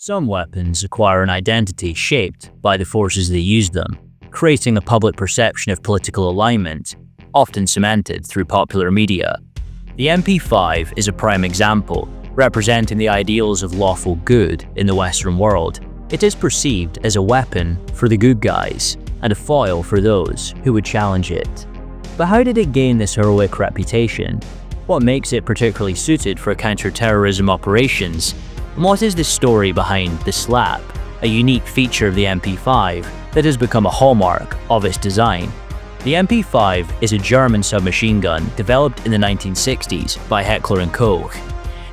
Some weapons acquire an identity shaped by the forces that use them, creating a public perception of political alignment, often cemented through popular media. The MP5 is a prime example, representing the ideals of lawful good in the Western world. It is perceived as a weapon for the good guys and a foil for those who would challenge it. But how did it gain this heroic reputation? What makes it particularly suited for counter-terrorism operations? And what is the story behind the slap, a unique feature of the MP5 that has become a hallmark of its design? The MP5 is a German submachine gun developed in the 1960s by Heckler and Koch.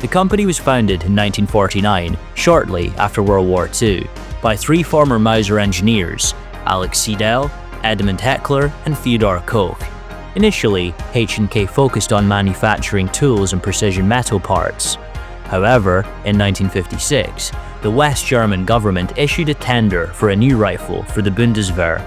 The company was founded in 1949, shortly after World War II, by three former Mauser engineers, Alex Seidel, Edmund Heckler, and Theodor Koch. Initially, H&K focused on manufacturing tools and precision metal parts. However, in 1956, the West German government issued a tender for a new rifle for the Bundeswehr.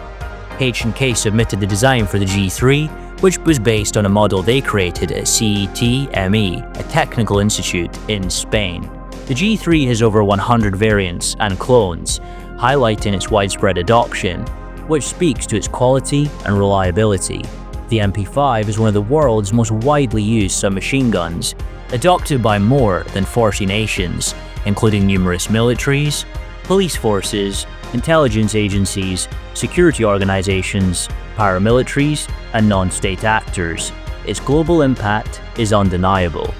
H&K submitted the design for the G3, which was based on a model they created at CETME, a technical institute in Spain. The G3 has over 100 variants and clones, highlighting its widespread adoption, which speaks to its quality and reliability. The MP5 is one of the world's most widely used submachine guns, adopted by more than 40 nations, including numerous militaries, police forces, intelligence agencies, security organizations, paramilitaries, and non-state actors. Its global impact is undeniable.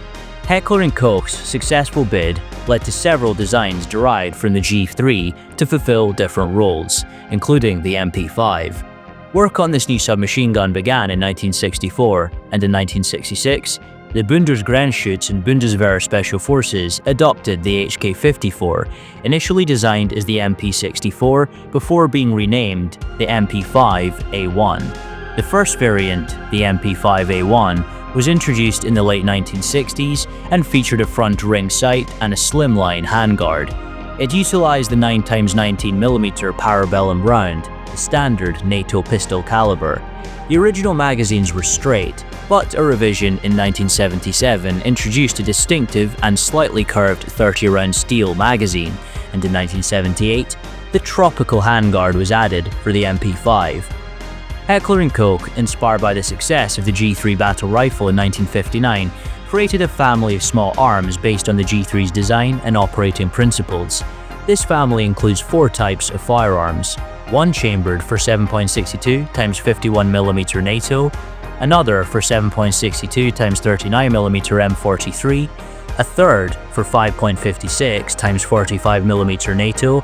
Heckler & Koch's successful bid led to several designs derived from the G3 to fulfill different roles, including the MP5. Work on this new submachine gun began in 1964, and in 1966, the Bundesgrenzschutz and Bundeswehr Special Forces adopted the HK-54, initially designed as the MP64 before being renamed the MP5A1. The first variant, the MP5A1, was introduced in the late 1960s and featured a front ring sight and a slimline handguard. It utilized the 9x19mm Parabellum round, the standard NATO pistol caliber. The original magazines were straight, but a revision in 1977 introduced a distinctive and slightly curved 30-round steel magazine, and in 1978, the tropical handguard was added for the MP5. Heckler & Koch, inspired by the success of the G3 battle rifle in 1959, created a family of small arms based on the G3's design and operating principles. This family includes four types of firearms: one chambered for 7.62 x 51mm NATO, another for 7.62 x 39mm M43, a third for 5.56 x 45mm NATO,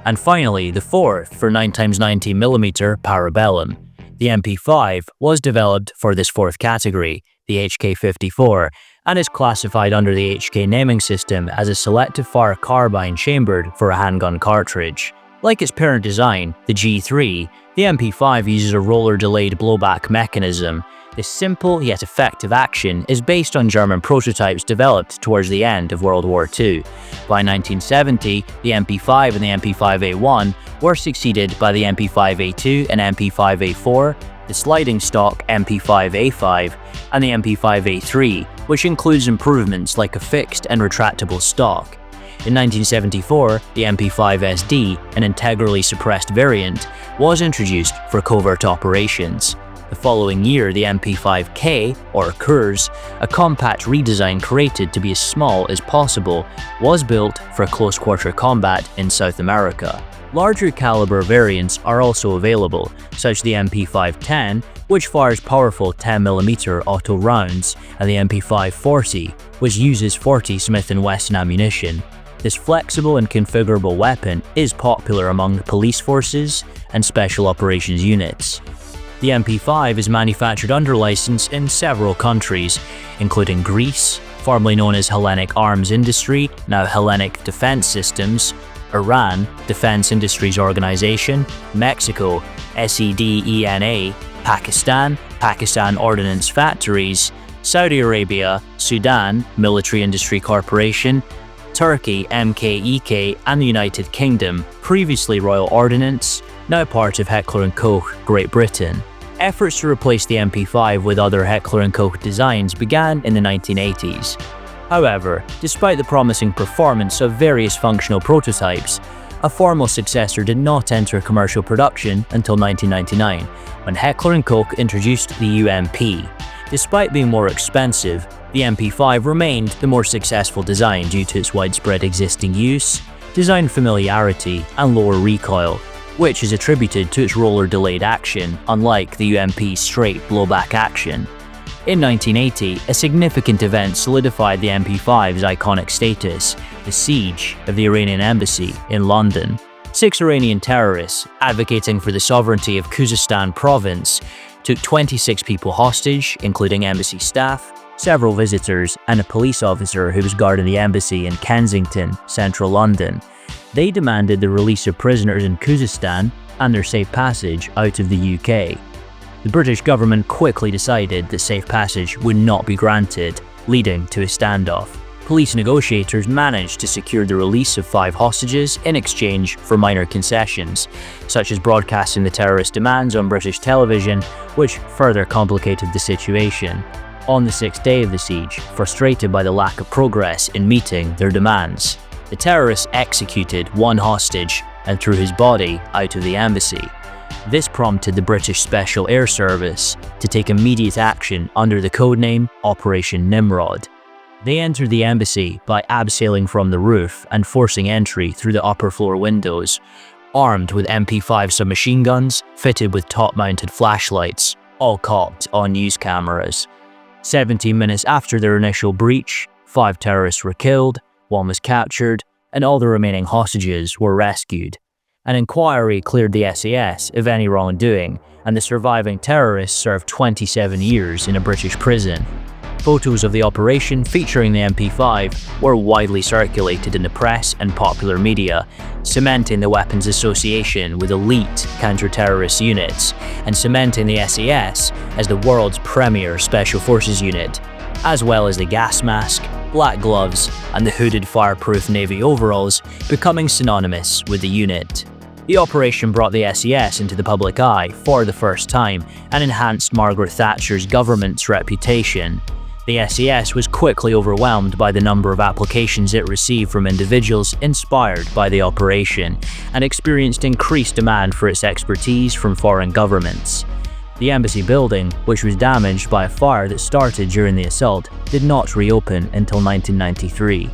and finally the fourth for 9x19mm Parabellum. The MP5 was developed for this fourth category, the HK-54, and is classified under the HK naming system as a selective fire carbine chambered for a handgun cartridge. Like its parent design, the G3, the MP5 uses a roller-delayed blowback mechanism. This simple yet effective action is based on German prototypes developed towards the end of World War II. By 1970, the MP5 and the MP5A1 were succeeded by the MP5A2 and MP5A4, the sliding stock MP5A5, and the MP5A3, which includes improvements like a fixed and retractable stock. In 1974, the MP5SD, an integrally suppressed variant, was introduced for covert operations. The following year, the MP5K, or Kurs, a compact redesign created to be as small as possible, was built for close-quarter combat in South America. Larger caliber variants are also available, such as the MP510, which fires powerful 10mm auto rounds, and the MP540, which uses 40 Smith & Wesson ammunition. This flexible and configurable weapon is popular among police forces and special operations units. The MP5 is manufactured under license in several countries, including Greece, formerly known as Hellenic Arms Industry, now Hellenic Defense Systems, Iran, Defense Industries Organization, Mexico, SEDENA, Pakistan, Pakistan Ordnance Factories, Saudi Arabia, Sudan, Military Industry Corporation, Turkey, MKEK, and the United Kingdom, previously Royal Ordnance, now part of Heckler & Koch, Great Britain. Efforts to replace the MP5 with other Heckler & Koch designs began in the 1980s. However, despite the promising performance of various functional prototypes, a formal successor did not enter commercial production until 1999, when Heckler and Koch introduced the UMP. Despite being more expensive, the MP5 remained the more successful design due to its widespread existing use, design familiarity, and lower recoil, which is attributed to its roller-delayed action, unlike the UMP's straight blowback action. In 1980, a significant event solidified the MP5's iconic status, the siege of the Iranian embassy in London. 6 Iranian terrorists, advocating for the sovereignty of Khuzestan province, took 26 people hostage, including embassy staff, several visitors, and a police officer who was guarding the embassy in Kensington, central London. They demanded the release of prisoners in Khuzestan and their safe passage out of the UK. The British government quickly decided that safe passage would not be granted, leading to a standoff. Police negotiators managed to secure the release of 5 hostages in exchange for minor concessions, such as broadcasting the terrorist demands on British television, which further complicated the situation. On the 6th day of the siege, frustrated by the lack of progress in meeting their demands, the terrorists executed one hostage and threw his body out of the embassy. This prompted the British Special Air Service to take immediate action under the codename Operation Nimrod. They entered the embassy by abseiling from the roof and forcing entry through the upper floor windows, armed with MP5 submachine guns fitted with top-mounted flashlights, all cocked on news cameras. 17 minutes after their initial breach, 5 terrorists were killed, 1 was captured, and all the remaining hostages were rescued. An inquiry cleared the SAS of any wrongdoing, and the surviving terrorists served 27 years in a British prison. Photos of the operation featuring the MP5 were widely circulated in the press and popular media, cementing the weapon's association with elite counter-terrorist units and cementing the SAS as the world's premier special forces unit, as well as the gas mask, black gloves, and the hooded fireproof navy overalls becoming synonymous with the unit. The operation brought the SAS into the public eye for the first time and enhanced Margaret Thatcher's government's reputation. The SAS was quickly overwhelmed by the number of applications it received from individuals inspired by the operation and experienced increased demand for its expertise from foreign governments. The embassy building, which was damaged by a fire that started during the assault, did not reopen until 1993.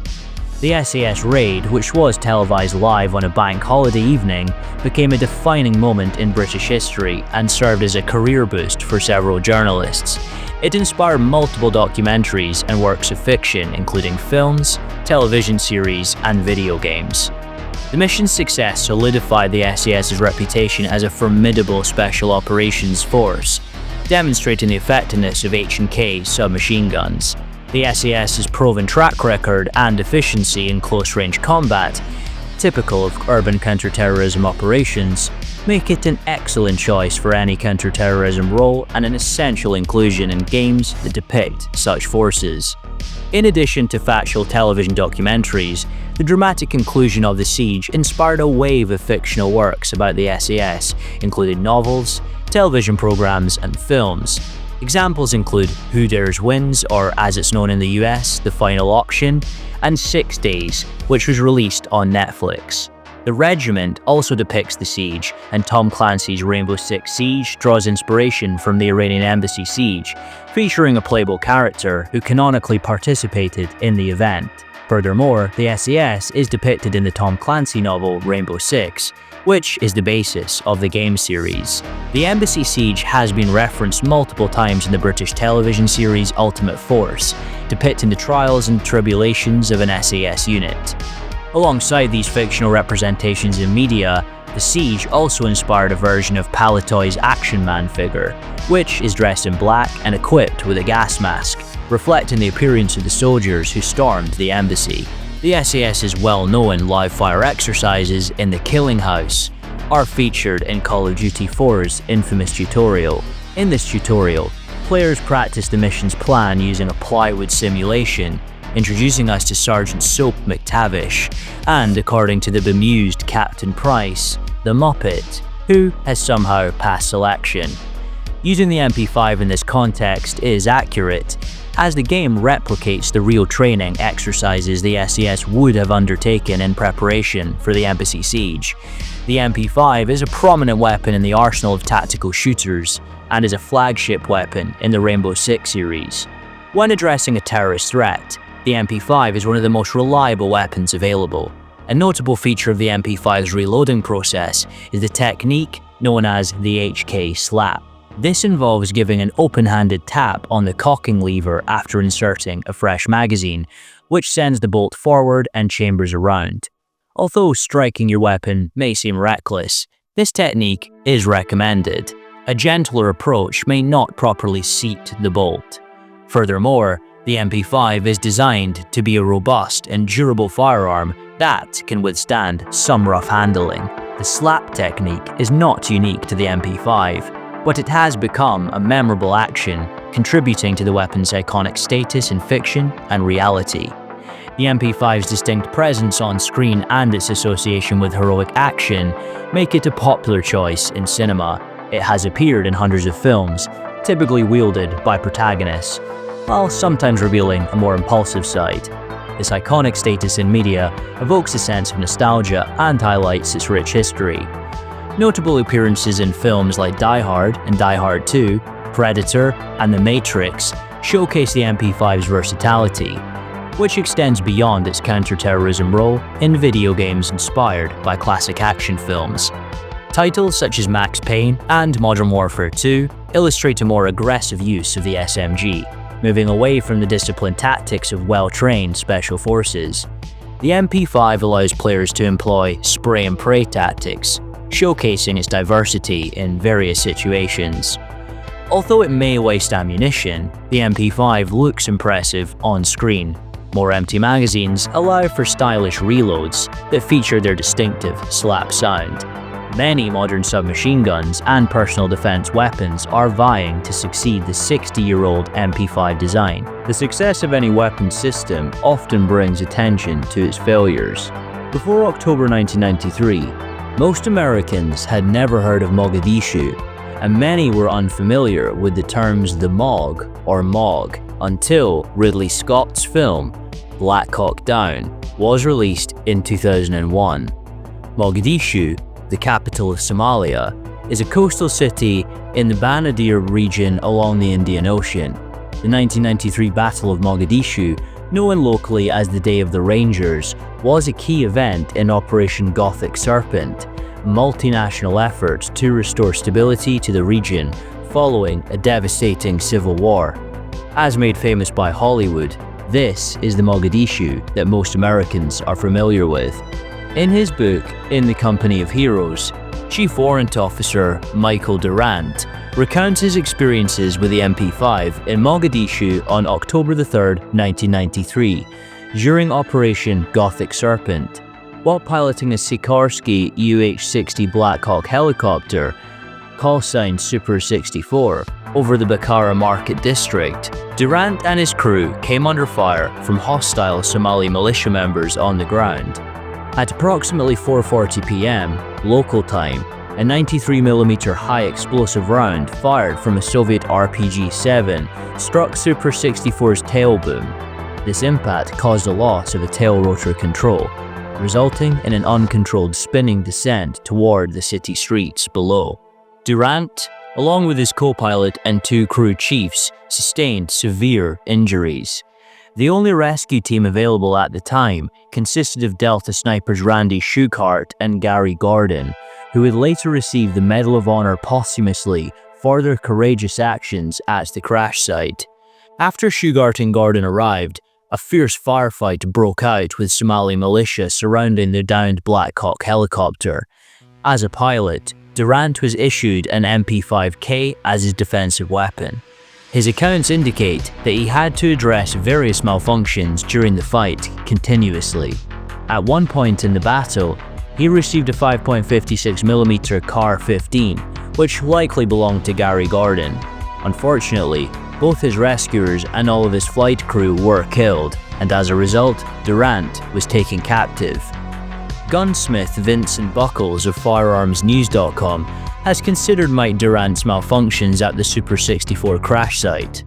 The SAS raid, which was televised live on a bank holiday evening, became a defining moment in British history and served as a career boost for several journalists. It inspired multiple documentaries and works of fiction, including films, television series, and video games. The mission's success solidified the SAS's reputation as a formidable special operations force, demonstrating the effectiveness of H&K submachine guns. The SAS's proven track record and efficiency in close-range combat, typical of urban counter-terrorism operations, make it an excellent choice for any counter-terrorism role and an essential inclusion in games that depict such forces. In addition to factual television documentaries, the dramatic inclusion of the siege inspired a wave of fictional works about the SAS, including novels, television programs, and films. Examples include Who Dares Wins, or as it's known in the US, The Final Auction, and 6 Days, which was released on Netflix. The Regiment also depicts the siege, and Tom Clancy's Rainbow Six Siege draws inspiration from the Iranian embassy siege, featuring a playable character who canonically participated in the event. Furthermore, the SAS is depicted in the Tom Clancy novel Rainbow Six, which is the basis of the game series. The embassy siege has been referenced multiple times in the British television series Ultimate Force, depicting the trials and tribulations of an SAS unit. Alongside these fictional representations in media, the siege also inspired a version of Palitoy's Action Man figure, which is dressed in black and equipped with a gas mask, reflecting the appearance of the soldiers who stormed the embassy. The SAS's well-known live-fire exercises in the Killing House are featured in Call of Duty 4's infamous tutorial. In this tutorial, players practice the mission's plan using a plywood simulation, introducing us to Sergeant Soap McTavish, and according to the bemused Captain Price, the Muppet, who has somehow passed selection. Using the MP5 in this context is accurate. as the game replicates the real training exercises the SAS would have undertaken in preparation for the embassy siege. The MP5 is a prominent weapon in the arsenal of tactical shooters, and is a flagship weapon in the Rainbow Six series. When addressing a terrorist threat, the MP5 is one of the most reliable weapons available. A notable feature of the MP5's reloading process is the technique known as the HK slap. This involves giving an open-handed tap on the cocking lever after inserting a fresh magazine, which sends the bolt forward and chambers around. Although striking your weapon may seem reckless, this technique is recommended. A gentler approach may not properly seat the bolt. Furthermore, the MP5 is designed to be a robust and durable firearm that can withstand some rough handling. The slap technique is not unique to the MP5, but it has become a memorable action, contributing to the weapon's iconic status in fiction and reality. The MP5's distinct presence on screen and its association with heroic action make it a popular choice in cinema. It has appeared in hundreds of films, typically wielded by protagonists, while sometimes revealing a more impulsive side. This iconic status in media evokes a sense of nostalgia and highlights its rich history. Notable appearances in films like Die Hard and Die Hard 2, Predator, and The Matrix showcase the MP5's versatility, which extends beyond its counter-terrorism role in video games inspired by classic action films. Titles such as Max Payne and Modern Warfare 2 illustrate a more aggressive use of the SMG, moving away from the disciplined tactics of well-trained special forces. The MP5 allows players to employ spray and pray tactics, showcasing its diversity in various situations. Although it may waste ammunition, the MP5 looks impressive on screen. More empty magazines allow for stylish reloads that feature their distinctive slap sound. Many modern submachine guns and personal defense weapons are vying to succeed the 60-year-old MP5 design. The success of any weapon system often brings attention to its failures. Before October 1993, most Americans had never heard of Mogadishu, and many were unfamiliar with the terms the MOG or MOG until Ridley Scott's film Black Hawk Down was released in 2001. Mogadishu, the capital of Somalia, is a coastal city in the Banaadir region along the Indian Ocean. The 1993 Battle of Mogadishu, known locally as the Day of the Rangers, was a key event in Operation Gothic Serpent, a multinational effort to restore stability to the region following a devastating civil war. As made famous by Hollywood, this is the Mogadishu that most Americans are familiar with. In his book, In the Company of Heroes, Chief Warrant Officer Michael Durant recounts his experiences with the MP5 in Mogadishu on October 3, 1993, during Operation Gothic Serpent. While piloting a Sikorsky UH-60 Black Hawk helicopter, callsign Super 64, over the Bakara Market District, Durant and his crew came under fire from hostile Somali militia members on the ground. At approximately 4:40 p.m. local time, a 93mm high explosive round fired from a Soviet RPG-7 struck Super 64's tail boom. This impact caused a loss of a tail rotor control, resulting in an uncontrolled spinning descent toward the city streets below. Durant, along with his co-pilot and two crew chiefs, sustained severe injuries. The only rescue team available at the time consisted of Delta snipers Randy Schuchart and Gary Gordon, who would later receive the Medal of Honor posthumously for their courageous actions at the crash site. After Schuchart and Gordon arrived, a fierce firefight broke out with Somali militia surrounding the downed Black Hawk helicopter. As a pilot, Durant was issued an MP5K as his defensive weapon. His accounts indicate that he had to address various malfunctions during the fight continuously. At one point in the battle, he received a 5.56mm CAR-15, which likely belonged to Gary Gordon. Unfortunately, both his rescuers and all of his flight crew were killed, and as a result, Durant was taken captive. Gunsmith Vincent Buckles of FirearmsNews.com has considered Mike Durant's malfunctions at the Super 64 crash site.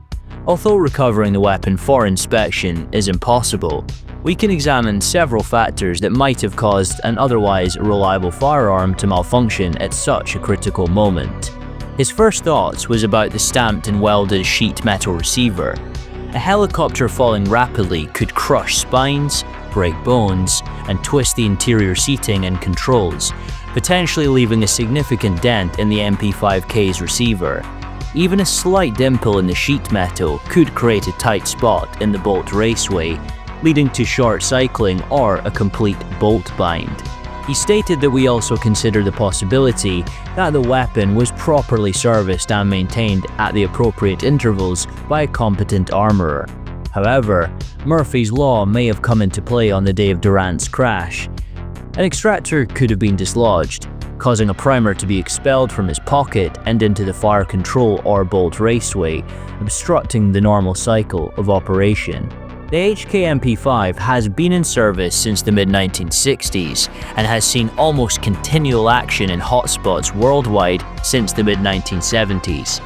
Although recovering the weapon for inspection is impossible, we can examine several factors that might have caused an otherwise reliable firearm to malfunction at such a critical moment. His first thoughts was about the stamped and welded sheet metal receiver. A helicopter falling rapidly could crush spines, break bones, and twist the interior seating and controls, potentially leaving a significant dent in the MP5K's receiver. Even a slight dimple in the sheet metal could create a tight spot in the bolt raceway, leading to short cycling or a complete bolt bind. He stated that we also consider the possibility that the weapon was properly serviced and maintained at the appropriate intervals by a competent armorer. However, Murphy's Law may have come into play on the day of Durant's crash. An extractor could have been dislodged, causing a primer to be expelled from his pocket and into the fire control or bolt raceway, obstructing the normal cycle of operation. The HK-MP5 has been in service since the mid-1960s and has seen almost continual action in hotspots worldwide since the mid-1970s.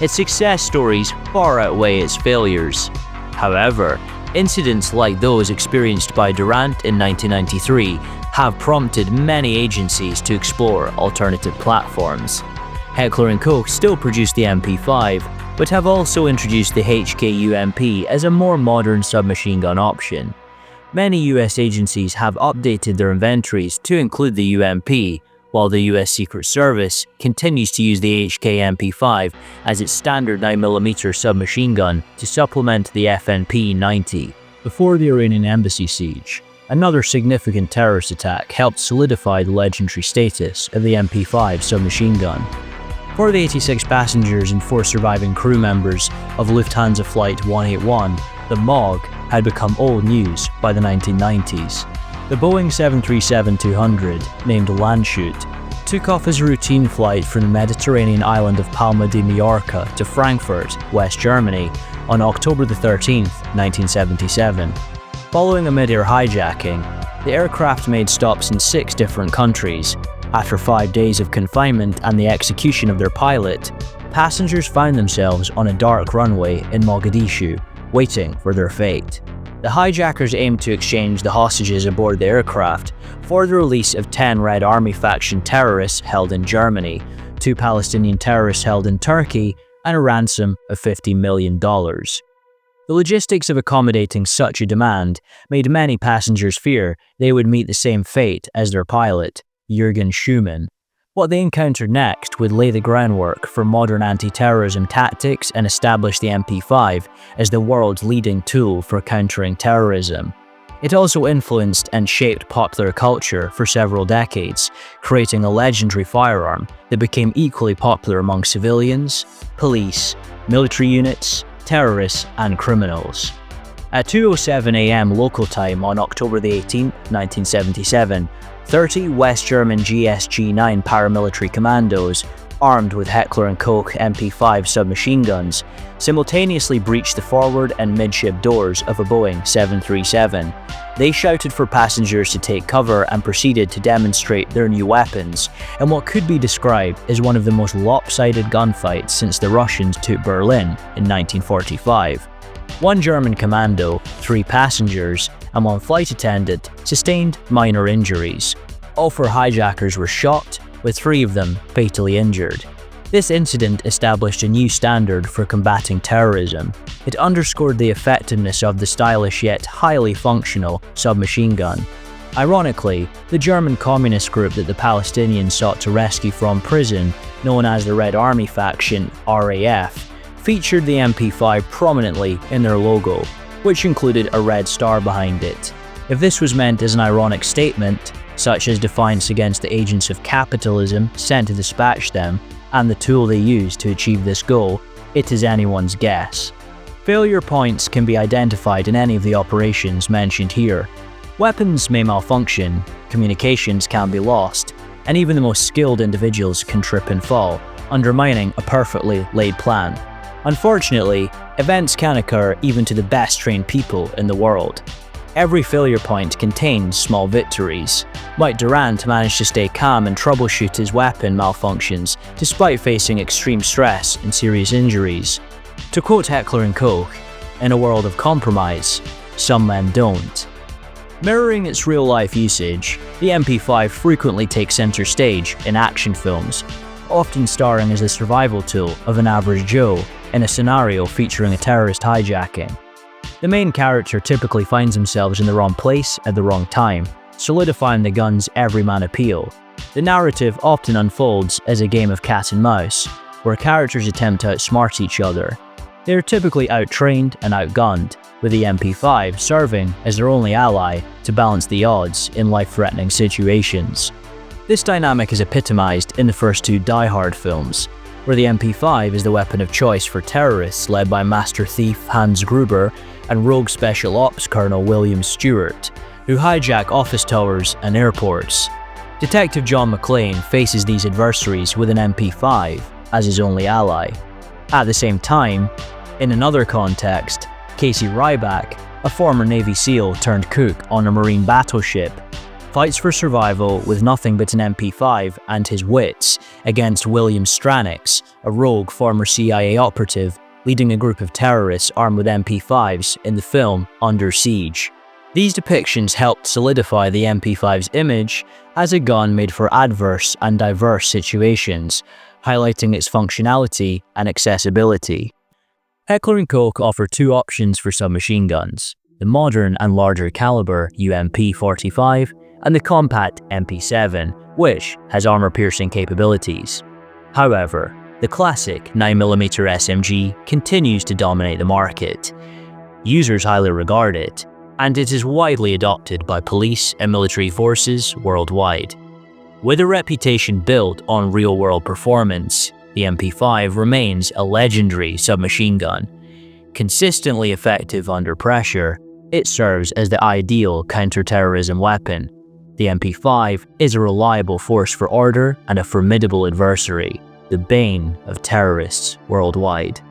Its success stories far outweigh its failures. However, incidents like those experienced by Durant in 1993 have prompted many agencies to explore alternative platforms. Heckler and Koch still produce the MP5, but have also introduced the HK-UMP as a more modern submachine gun option. Many US agencies have updated their inventories to include the UMP, while the US Secret Service continues to use the HK-MP5 as its standard 9mm submachine gun to supplement the FNP-90. Before the Iranian embassy siege, another significant terrorist attack helped solidify the legendary status of the MP5 submachine gun. For the 86 passengers and 4 surviving crew members of Lufthansa Flight 181, the MOG had become old news by the 1990s. The Boeing 737-200, named Landshut, took off as a routine flight from the Mediterranean island of Palma de Mallorca to Frankfurt, West Germany, on October 13, 1977. Following a mid-air hijacking, the aircraft made stops in 6 different countries. After 5 days of confinement and the execution of their pilot, passengers found themselves on a dark runway in Mogadishu, waiting for their fate. The hijackers aimed to exchange the hostages aboard the aircraft for the release of 10 Red Army faction terrorists held in Germany, 2 Palestinian terrorists held in Turkey, and a ransom of $50 million. The logistics of accommodating such a demand made many passengers fear they would meet the same fate as their pilot, Jürgen Schumann. What they encountered next would lay the groundwork for modern anti-terrorism tactics and establish the MP5 as the world's leading tool for countering terrorism. It also influenced and shaped popular culture for several decades, creating a legendary firearm that became equally popular among civilians, police, military units, terrorists, and criminals. At 2:07 a.m. local time on October 18, 1977, 30 West German GSG-9 paramilitary commandos, armed with Heckler & Koch MP5 submachine guns, simultaneously breached the forward and midship doors of a Boeing 737. They shouted for passengers to take cover and proceeded to demonstrate their new weapons in what could be described as one of the most lopsided gunfights since the Russians took Berlin in 1945. 1 German commando, 3 passengers, and 1 flight attendant sustained minor injuries. All 4 hijackers were shot, with 3 of them fatally injured. This incident established a new standard for combating terrorism. It underscored the effectiveness of the stylish yet highly functional submachine gun. Ironically, the German communist group that the Palestinians sought to rescue from prison, known as the Red Army faction, RAF, featured the MP5 prominently in their logo, which included a red star behind it. If this was meant as an ironic statement, such as defiance against the agents of capitalism sent to dispatch them, and the tool they used to achieve this goal, it is anyone's guess. Failure points can be identified in any of the operations mentioned here. Weapons may malfunction, communications can be lost, and even the most skilled individuals can trip and fall, undermining a perfectly laid plan. Unfortunately, events can occur even to the best trained people in the world. Every failure point contains small victories. Mike Durant managed to stay calm and troubleshoot his weapon malfunctions despite facing extreme stress and serious injuries. To quote Heckler and Koch, "In a world of compromise, some men don't." Mirroring its real-life usage, the MP5 frequently takes center stage in action films, often starring as the survival tool of an average Joe in a scenario featuring a terrorist hijacking. The main character typically finds themselves in the wrong place at the wrong time, solidifying the gun's everyman appeal. The narrative often unfolds as a game of cat and mouse, where characters attempt to outsmart each other. They are typically outtrained and outgunned, with the MP5 serving as their only ally to balance the odds in life-threatening situations. This dynamic is epitomized in the first two Die Hard films, where the MP5 is the weapon of choice for terrorists led by Master Thief Hans Gruber and Rogue Special Ops Colonel William Stewart, who hijack office towers and airports. Detective John McClane faces these adversaries with an MP5 as his only ally. At the same time, in another context, Casey Ryback, a former Navy SEAL turned cook on a Marine battleship, fights for survival with nothing but an MP5 and his wits against William Stranix, a rogue former CIA operative leading a group of terrorists armed with MP5s in the film Under Siege. These depictions helped solidify the MP5's image as a gun made for adverse and diverse situations, highlighting its functionality and accessibility. Heckler and Koch offer two options for submachine guns: the modern and larger caliber UMP-45 and the compact MP7, which has armor-piercing capabilities. However, the classic 9mm SMG continues to dominate the market. Users highly regard it, and it is widely adopted by police and military forces worldwide. With a reputation built on real-world performance, the MP5 remains a legendary submachine gun. Consistently effective under pressure, it serves as the ideal counter-terrorism weapon. The MP5 is a reliable force for order and a formidable adversary, the bane of terrorists worldwide.